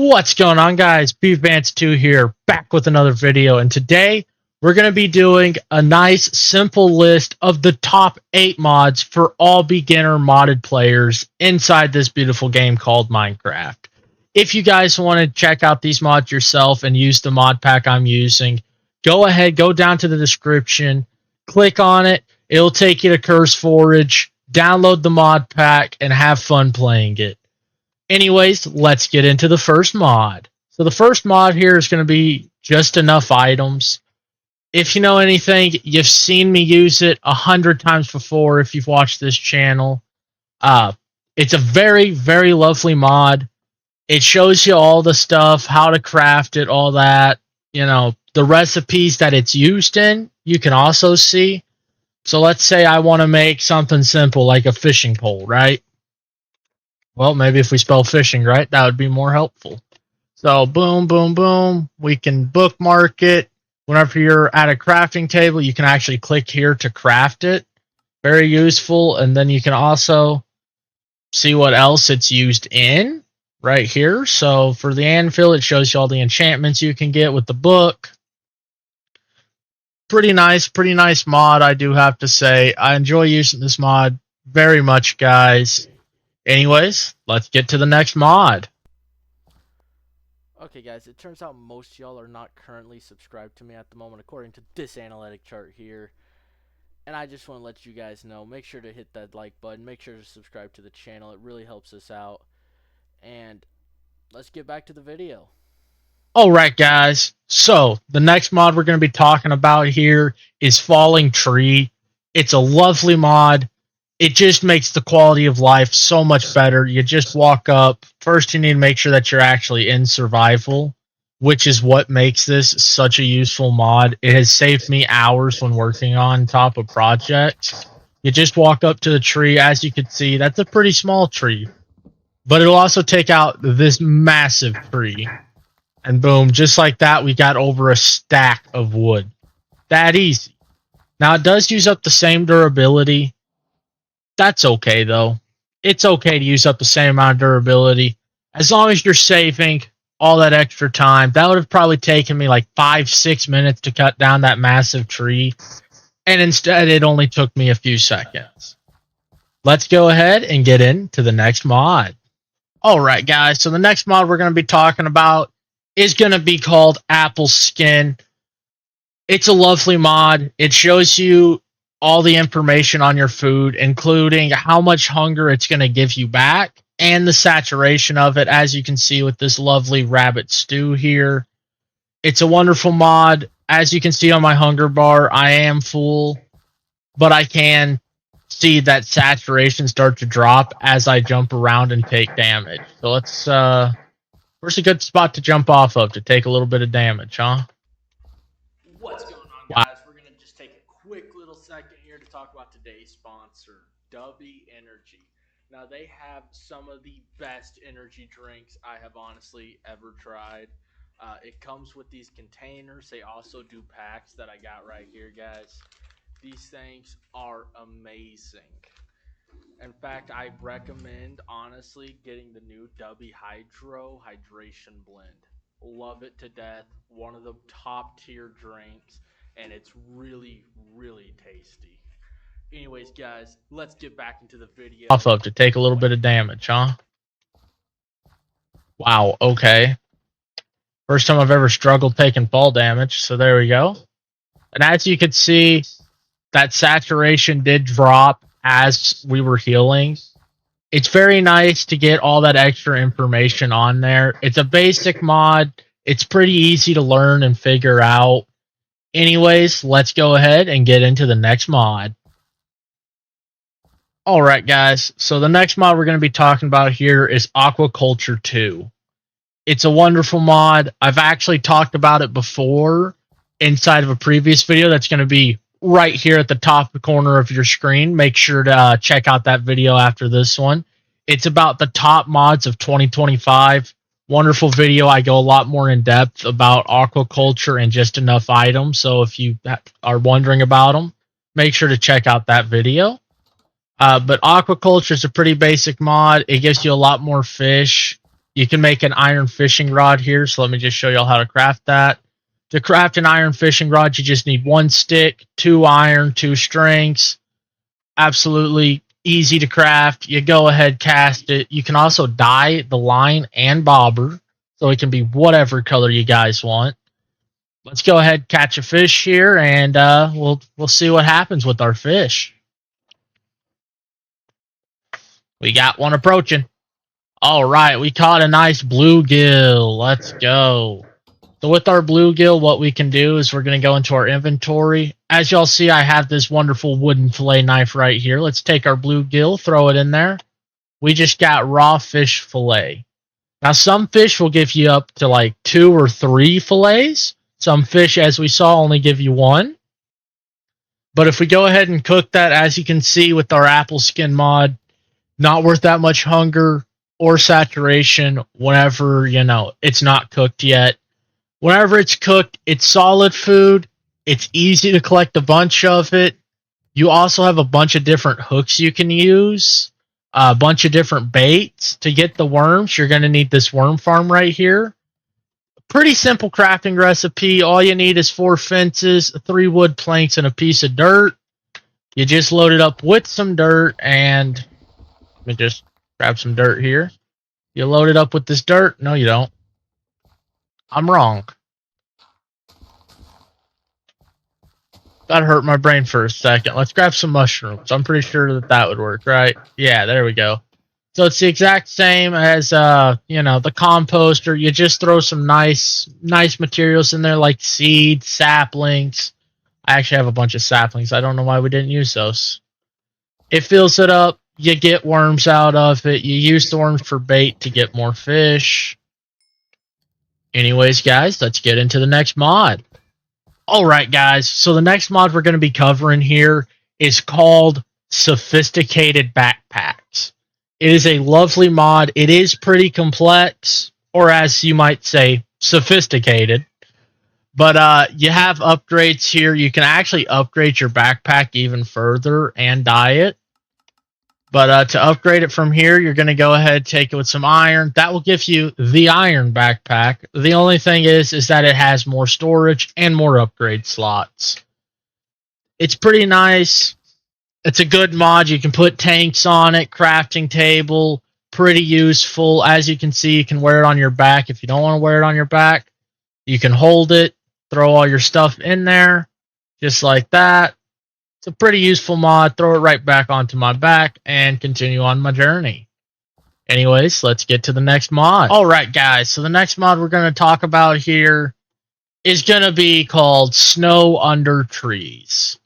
What's going on, guys? BVance2 here, back with another video, and today we're going to be doing a nice simple list of the top 8 mods for all beginner modded players inside this beautiful game called Minecraft. If you guys want to check out these mods yourself and use the mod pack I'm using, go ahead, go down to the description, click on it, it'll take you to Curse Forage, download the mod pack, and have fun playing it. Anyways, let's get into the first mod. So the first mod here is going to be just enough items. If you know anything, you've seen me use it 100 times before if you've watched this channel. It's a very, very lovely mod. It shows you all the stuff, how to craft it, all that. You know, the recipes that it's used in, you can also see. So let's say I want to make something simple like a fishing pole, right? Well, maybe if we spell fishing right, that would be more helpful. So boom, boom, boom. We can bookmark it. Whenever you're at a crafting table, you can actually click here to craft it. Very useful. And then you can also see what else it's used in right here. So for the anvil, it shows you all the enchantments you can get with the book. Pretty nice mod, I do have to say. I enjoy using this mod very much, guys. Anyways, let's get to the next mod. Okay guys, it turns out most of y'all are not currently subscribed to me at the moment according to this analytic chart here. And I just want to let you guys know, make sure to hit that like button, make sure to subscribe to the channel, it really helps us out. And let's get back to the video. Alright guys, so the next mod we're going to be talking about here is Falling Tree. It's a lovely mod. It just makes the quality of life so much better. You just walk up. First, you need to make sure that you're actually in survival, which is what makes this such a useful mod. It has saved me hours when working on top of projects. You just walk up to the tree. As you can see, that's a pretty small tree. But it'll also take out this massive tree. And boom, just like that, we got over a stack of wood. That easy. Now, it does use up the same durability. That's okay, though. It's okay to use up the same amount of durability. As long as you're saving all that extra time. That would have probably taken me like 5-6 minutes to cut down that massive tree. And instead, it only took me a few seconds. Let's go ahead and get into the next mod. Alright, guys. So the next mod we're going to be talking about is going to be called AppleSkin. It's a lovely mod. It shows you all the information on your food, including how much hunger it's going to give you back and the saturation of it, as you can see with this lovely rabbit stew here. It's a wonderful mod. As you can see on my hunger bar, I am full, but I can see that saturation start to drop as I jump around and take damage. So let's, where's a good spot to jump off of to take a little bit of damage, huh? What's going on, guys? We're going to just take a quick little second here to talk about today's sponsor, Dubby Energy. Now, they have some of the best energy drinks I have honestly ever tried. It comes with these containers. They also do packs that I got right here, guys. These things are amazing. In fact, I recommend, honestly, getting the new Dubby Hydro Hydration Blend. Love it to death. One of the top tier drinks, and it's really, really tasty. Anyways, guys, let's get back into the video. Off of to take a little bit of damage, huh? Wow, okay. First time I've ever struggled taking fall damage, so there we go. And as you can see, that saturation did drop as we were healing. It's very nice to get all that extra information on there. It's a basic mod. It's pretty easy to learn and figure out. Anyways, let's go ahead and get into the next mod. Alright guys, so the next mod we're going to be talking about here is Aquaculture 2. It's a wonderful mod. I've actually talked about it before inside of a previous video that's going to be right here at the top corner of your screen. Make sure to check out that video after this one. It's about the top mods of 2025. Wonderful video. I go a lot more in depth about aquaculture and just enough items. So if you are wondering about them, make sure to check out that video. But aquaculture is a pretty basic mod. It gives you a lot more fish. You can make an iron fishing rod here, so let me just show y'all how to craft that. To craft an iron fishing rod, you just need 1 stick, 2 iron, 2 strings. Absolutely easy to craft. You go ahead, cast it. You can also dye the line and bobber, so it can be whatever color you guys want. Let's go ahead, catch a fish here, and we'll see what happens with our fish. We got one approaching. All right, we caught a nice bluegill. Let's go. So with our bluegill, what we can do is we're going to go into our inventory. As y'all see, I have this wonderful wooden fillet knife right here. Let's take our bluegill, throw it in there. We just got raw fish fillet. Now, some fish will give you up to like 2 or 3 fillets. Some fish, as we saw, only give you 1. But if we go ahead and cook that, as you can see with our AppleSkin mod, not worth that much hunger or saturation whenever, it's not cooked yet. Whenever it's cooked, it's solid food. It's easy to collect a bunch of it. You also have a bunch of different hooks you can use, a bunch of different baits. To get the worms, you're going to need this worm farm right here. Pretty simple crafting recipe. All you need is 4 fences, 3 wood planks, and a piece of dirt. You just load it up with some dirt, and let me just grab some dirt here. You load it up with this dirt. No, you don't. I'm wrong. That hurt my brain for a second. Let's grab some mushrooms. I'm pretty sure that would work, right? Yeah, there we go. So it's the exact same as the composter. You just throw some nice materials in there like seeds, saplings. I actually have a bunch of saplings. I don't know why we didn't use those. It fills it up. You get worms out of it. You use the worms for bait to get more fish. Anyways, guys, let's get into the next mod. Alright, guys, so the next mod we're going to be covering here is called Sophisticated Backpacks. It is a lovely mod. It is pretty complex, or as you might say, sophisticated. But you have upgrades here. You can actually upgrade your backpack even further and dye it. But to upgrade it from here, you're going to go ahead, take it with some iron. That will give you the iron backpack. The only thing is that it has more storage and more upgrade slots. It's pretty nice. It's a good mod. You can put tanks on it, crafting table, pretty useful. As you can see, you can wear it on your back. If you don't want to wear it on your back, you can hold it, throw all your stuff in there, just like that. It's a pretty useful mod. Throw it right back onto my back and continue on my journey. Anyways, let's get to the next mod. Alright, guys, so the next mod we're going to talk about here is going to be called Snow Under Trees.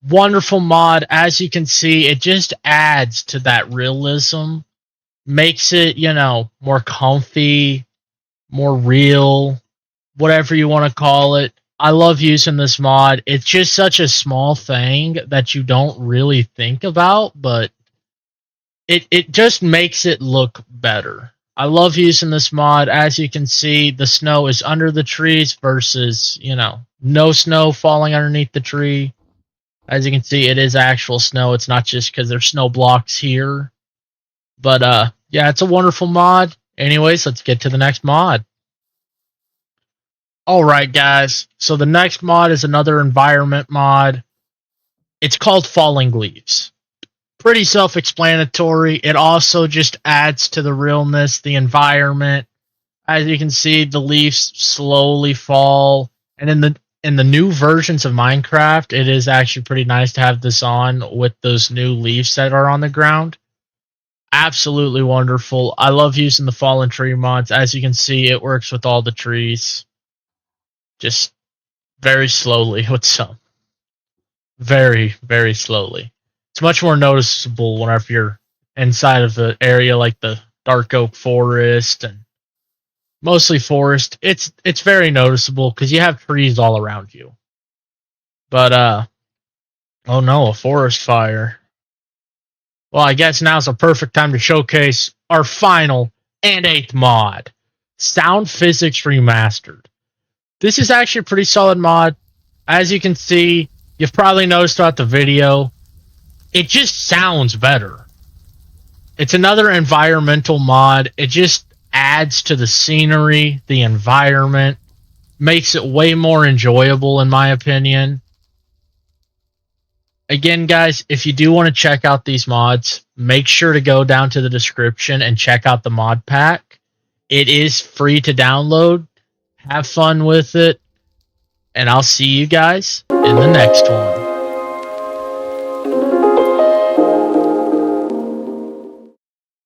Wonderful mod. As you can see, it just adds to that realism. Makes it, more comfy, more real, whatever you want to call it. I love using this mod. It's just such a small thing that you don't really think about, but it just makes it look better. I love using this mod. As you can see, the snow is under the trees versus, no snow falling underneath the tree. As you can see, it is actual snow. It's not just because there's snow blocks here. But, yeah, it's a wonderful mod. Anyways, let's get to the next mod. Alright, guys, so the next mod is another environment mod. It's called Falling Leaves. Pretty self-explanatory. It also just adds to the realness, the environment. As you can see, the leaves slowly fall. And in the new versions of Minecraft, it is actually pretty nice to have this on with those new leaves that are on the ground. Absolutely wonderful. I love using the fallen tree mods. As you can see, it works with all the trees. Just very slowly with some. Very, very slowly. It's much more noticeable whenever you're inside of an area like the dark oak forest and mostly forest. It's very noticeable because you have trees all around you. But, oh no, a forest fire. Well, I guess now's a perfect time to showcase our final and 8th mod, Sound Physics Remastered. This is actually a pretty solid mod. As you can see, you've probably noticed throughout the video, it just sounds better. It's another environmental mod. It just adds to the scenery, the environment, makes it way more enjoyable in my opinion. Again, guys, if you do want to check out these mods, make sure to go down to the description and check out the mod pack. It is free to download. Have fun with it, and I'll see you guys in the next one.